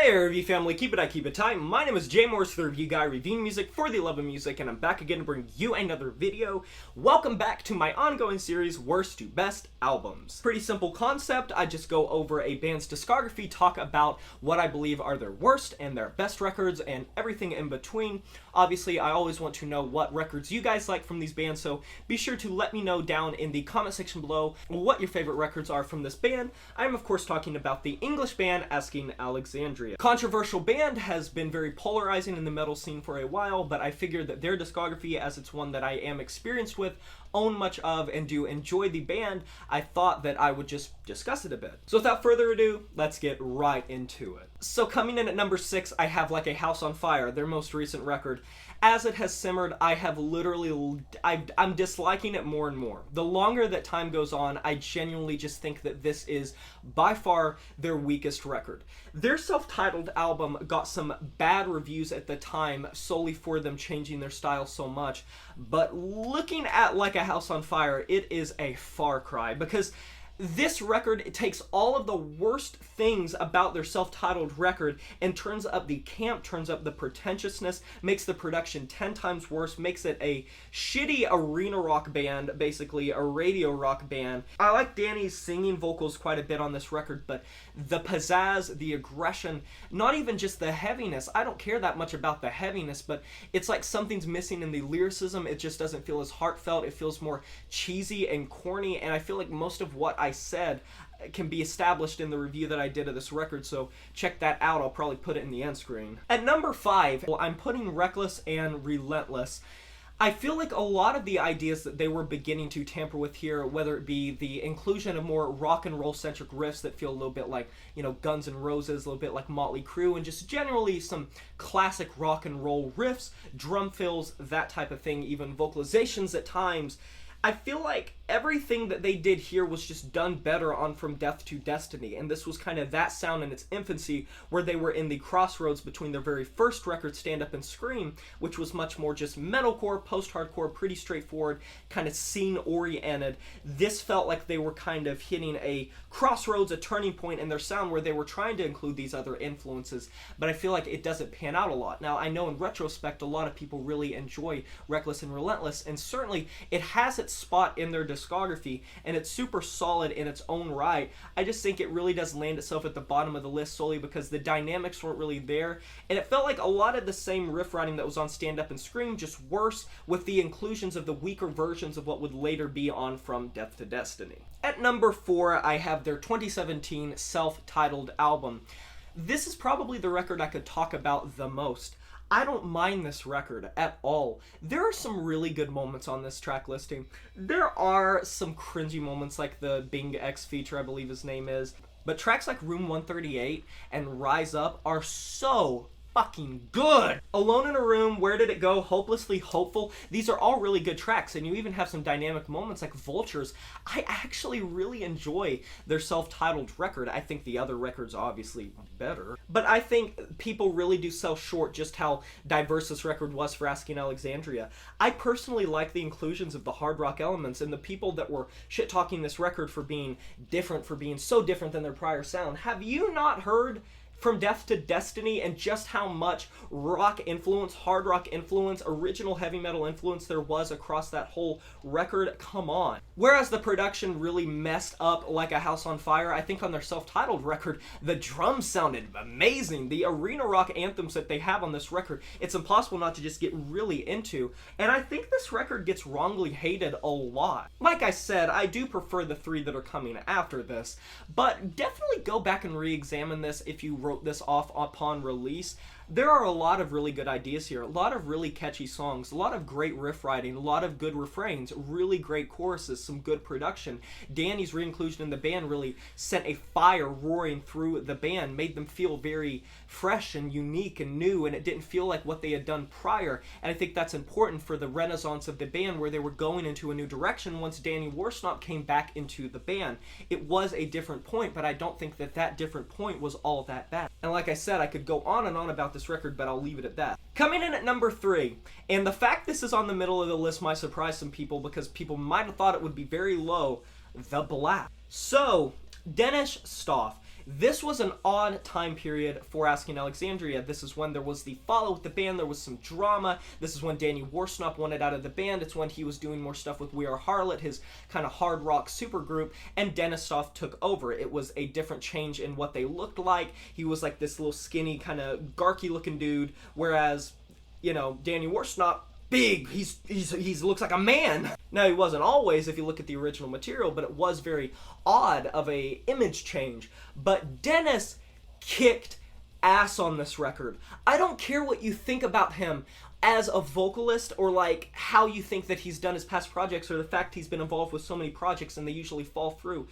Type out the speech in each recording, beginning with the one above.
Hey review family, keep it tight. My name is Jay Morris, the review guy reviewing music for the love of music, and I'm back again to bring you another video. Welcome back to my ongoing series, Worst to Best Albums. Pretty simple concept. I just go over a band's discography, talk about what I believe are their worst and their best records, and everything in between. Obviously, I always want to know what records you guys like from these bands, so be sure to let me know down in the comment section below what your favorite records are from this band. I'm of course talking about the English band Asking Alexandria. Controversial band, has been very polarizing in the metal scene for a while, but I figured that their discography, as it's one that I am experienced with, own much of, and do enjoy the band, I thought that I would just discuss it a bit. So without further ado, let's get right into it. So coming in at number 6, I have Like a House on Fire, their most recent record. As it has simmered, I have literally, I'm disliking it more and more. The longer that time goes on, I genuinely just think that this is by far their weakest record. Their self-titled album got some bad reviews at the time solely for them changing their style so much, but looking at Like a House on Fire, it is a far cry, because this record, it takes all of the worst things about their self-titled record and turns up the camp, turns up the pretentiousness, makes the production 10 times worse, makes it a shitty arena rock band, basically a radio rock band. I like Danny's singing vocals quite a bit on this record, but the pizzazz, the aggression, not even just the heaviness. I don't care that much about the heaviness, but it's like something's missing in the lyricism. It just doesn't feel as heartfelt. It feels more cheesy and corny, and I feel like most of what I said can be established in the review that I did of this record, so check that out. I'll probably put it in the end screen. At number 5, I'm putting Reckless and Relentless. I feel like a lot of the ideas that they were beginning to tamper with here, whether it be the inclusion of more rock and roll centric riffs that feel a little bit like, you know, Guns N' Roses, a little bit like Motley Crue, and just generally some classic rock and roll riffs, drum fills, that type of thing, even vocalizations at times. I feel like everything that they did here was just done better on From Death to Destiny, and this was kind of that sound in its infancy, where they were in the crossroads between their very first record, Stand Up and Scream, which was much more just metalcore, post-hardcore, pretty straightforward, kind of scene-oriented. This felt like they were kind of hitting a crossroads, a turning point in their sound, where they were trying to include these other influences, but I feel like it doesn't pan out a lot. Now, I know in retrospect, a lot of people really enjoy Reckless and Relentless, and certainly it has its spot in their discography, and it's super solid in its own right. I just think it really does land itself at the bottom of the list solely because the dynamics weren't really there, and it felt like a lot of the same riff writing that was on Stand Up and Scream, just worse with the inclusions of the weaker versions of what would later be on From Death to Destiny. At number 4, I have their 2017 self-titled album. This is probably the record I could talk about the most. I don't mind this record at all. There are some really good moments on this track listing. There are some cringy moments like the Bing X feature, I believe his name is. But tracks like Room 138 and Rise Up are so fucking good. Alone in a Room, Where Did It Go, Hopelessly Hopeful, these are all really good tracks, and you even have some dynamic moments like Vultures. I actually really enjoy their self-titled record. I think the other records are obviously better, but I think people really do sell short just how diverse this record was for Asking Alexandria. I personally like the inclusions of the hard rock elements, and the people that were shit-talking this record for being different, for being so different than their prior sound. Have you not heard From Death to Destiny and just how much rock influence, hard rock influence, original heavy metal influence there was across that whole record? Come on. Whereas the production really messed up Like a House on Fire, I think on their self-titled record, the drums sounded amazing. The arena rock anthems that they have on this record, it's impossible not to just get really into. And I think this record gets wrongly hated a lot. Like I said, I do prefer the 3 that are coming after this, but definitely go back and re-examine this if you wrote this off upon release. There are a lot of really good ideas here, a lot of really catchy songs, a lot of great riff writing, a lot of good refrains, really great choruses, some good production. Danny's re-inclusion in the band really sent a fire roaring through the band, made them feel very fresh and unique and new, and it didn't feel like what they had done prior. And I think that's important for the renaissance of the band, where they were going into a new direction once Danny Worsnop came back into the band. It was a different point, but I don't think that that different point was all that bad. And like I said, I could go on and on about this record, but I'll leave it at that. Coming in at number 3, and the fact this is on the middle of the list might surprise some people because people might have thought it would be very low, The Black. So, Dennis Stoff. This was an odd time period for Asking Alexandria. This is when there was the fallout with the band, there was some drama. This is when Danny Worsnop wanted out of the band. It's when he was doing more stuff with We Are Harlot, his kind of hard rock supergroup, and Dennis Stoff took over. It was a different change in what they looked like. He was like this little skinny, kind of garky looking dude, whereas, you know, Danny Worsnop, big, he's looks like a man. Now, he wasn't always, if you look at the original material, but it was very odd of a image change. But Dennis kicked ass on this record. I don't care what you think about him as a vocalist, or like how you think that he's done his past projects, or the fact he's been involved with so many projects and they usually fall through.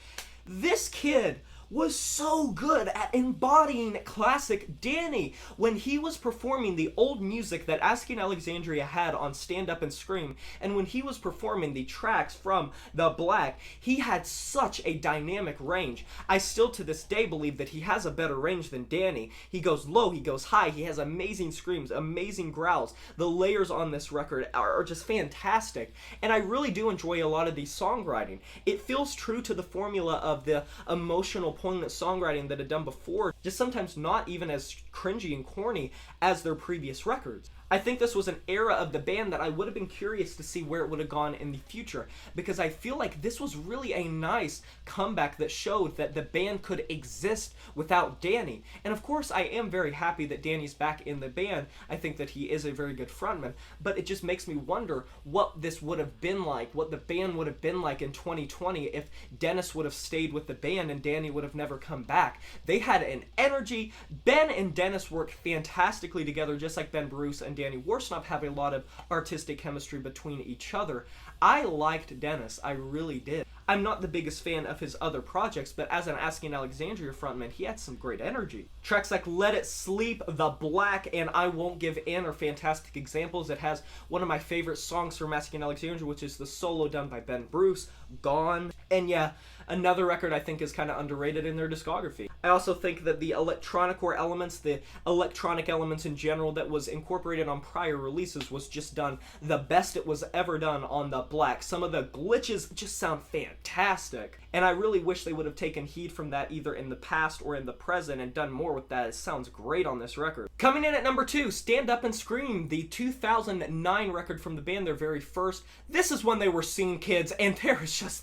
This kid was so good at embodying classic Danny. When he was performing the old music that Asking Alexandria had on Stand Up and Scream, and when he was performing the tracks from The Black, he had such a dynamic range. I still to this day believe that he has a better range than Danny. He goes low, he goes high, he has amazing screams, amazing growls. The layers on this record are just fantastic, and I really do enjoy a lot of the songwriting. It feels true to the formula of the emotional poignant songwriting that had done before, just sometimes not even as cringy and corny as their previous records. I think this was an era of the band that I would have been curious to see where it would have gone in the future, because I feel like this was really a nice comeback that showed that the band could exist without Danny. And of course, I am very happy that Danny's back in the band. I think that he is a very good frontman, but it just makes me wonder what this would have been like, what the band would have been like in 2020 if Dennis would have stayed with the band and Danny would have never come back. They had an energy. Ben and Dennis worked fantastically together, just like Ben Bruce and Danny Worsnop have a lot of artistic chemistry between each other. I liked Dennis, I really did. I'm not the biggest fan of his other projects, but as an Asking Alexandria frontman, he had some great energy. Tracks like Let It Sleep, The Black, and I Won't Give In are fantastic examples. It has one of my favorite songs from Asking Alexandria, which is the solo done by Ben Bruce, Gone. And yeah, another record I think is kind of underrated in their discography. I also think that the electronicore elements, the electronic elements in general that was incorporated on prior releases was just done the best it was ever done on The Black. Some of the glitches just sound fantastic, and I really wish they would have taken heed from that either in the past or in the present and done more with that. It sounds great on this record. Coming in at number 2, Stand Up and Scream, the 2009 record from the band, their very first. This is when they were scene kids, and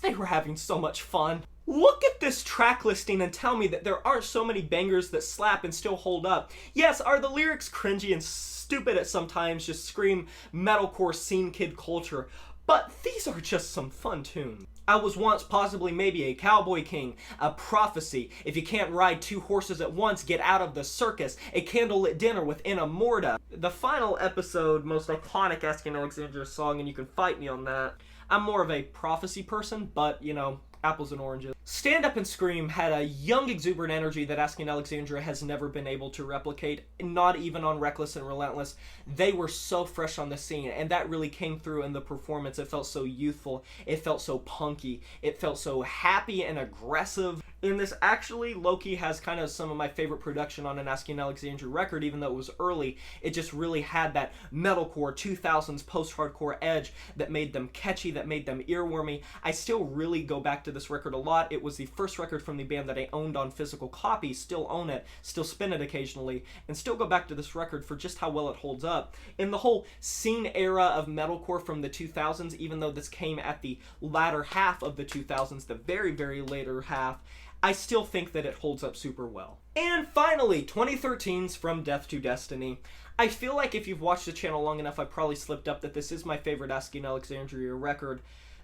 they were having so much fun. Look at this track listing and tell me that there aren't so many bangers that slap and still hold up. Yes, are the lyrics cringy and stupid at sometimes, just scream metalcore scene kid culture, but these are just some fun tunes. I was once possibly maybe a cowboy king, a prophecy, if you can't ride 2 horses at once, get out of the circus, a candlelit dinner with Inamorta. The final episode, most iconic Asking Alexandria song, and you can fight me on that. I'm more of a prophecy person, but, you know, apples and oranges. Stand Up and Scream had a young, exuberant energy that Asking Alexandria has never been able to replicate, not even on Reckless and Relentless. They were so fresh on the scene, and that really came through in the performance. It felt so youthful, it felt so punky, it felt so happy and aggressive. And this actually, low-key, has kind of some of my favorite production on an Asking Alexandria record, even though it was early. It just really had that metalcore, 2000s post-hardcore edge that made them catchy, that made them earwormy. I still really go back to this record a lot. It was the first record from the band that I owned on physical copy, still own it, still spin it occasionally, and still go back to this record for just how well it holds up. In the whole scene era of metalcore from the 2000s, even though this came at the latter half of the 2000s, the very, very later half, I still think that it holds up super well. And finally, 2013's From Death to Destiny. I feel like if you've watched the channel long enough, I probably slipped up that this is my favorite Asking Alexandria record.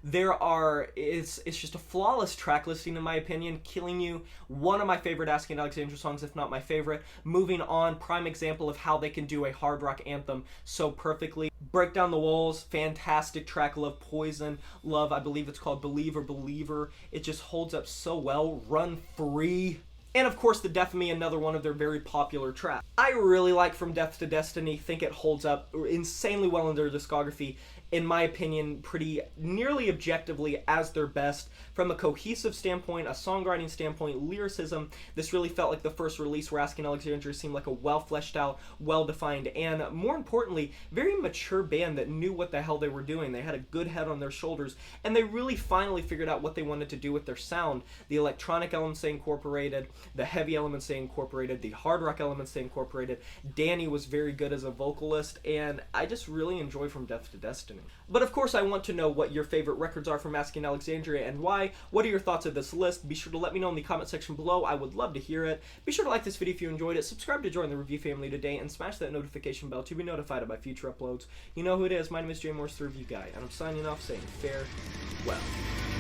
It's just a flawless track listing in my opinion. Killing You, one of my favorite Asking Alexandria songs, if not my favorite. Moving On, prime example of how they can do a hard rock anthem so perfectly. Break Down the Walls, fantastic track. Love Poison, Love, I believe it's called Believe or Believer. It just holds up so well. Run Free. And of course, The Death of Me, another one of their very popular tracks. I really like From Death to Destiny, think it holds up insanely well in their discography. in my opinion, pretty nearly objectively as their best. From a cohesive standpoint, a songwriting standpoint, lyricism, this really felt like the first release where Asking Alexandria seemed like a well fleshed out, well defined, and more importantly, very mature band that knew what the hell they were doing. They had a good head on their shoulders, and they really finally figured out what they wanted to do with their sound. The electronic elements they incorporated, the heavy elements they incorporated, the hard rock elements they incorporated. Danny was very good as a vocalist, and I just really enjoy From Death to Destiny. But of course, I want to know what your favorite records are from Asking Alexandria and why. What are your thoughts of this list? Be sure to let me know in the comment section below. I would love to hear it. Be sure to like this video if you enjoyed it, subscribe to join the review family today, and smash that notification bell to be notified about future uploads. You know who it is. My name is Jay Morris, the Review Guy, and I'm signing off saying farewell.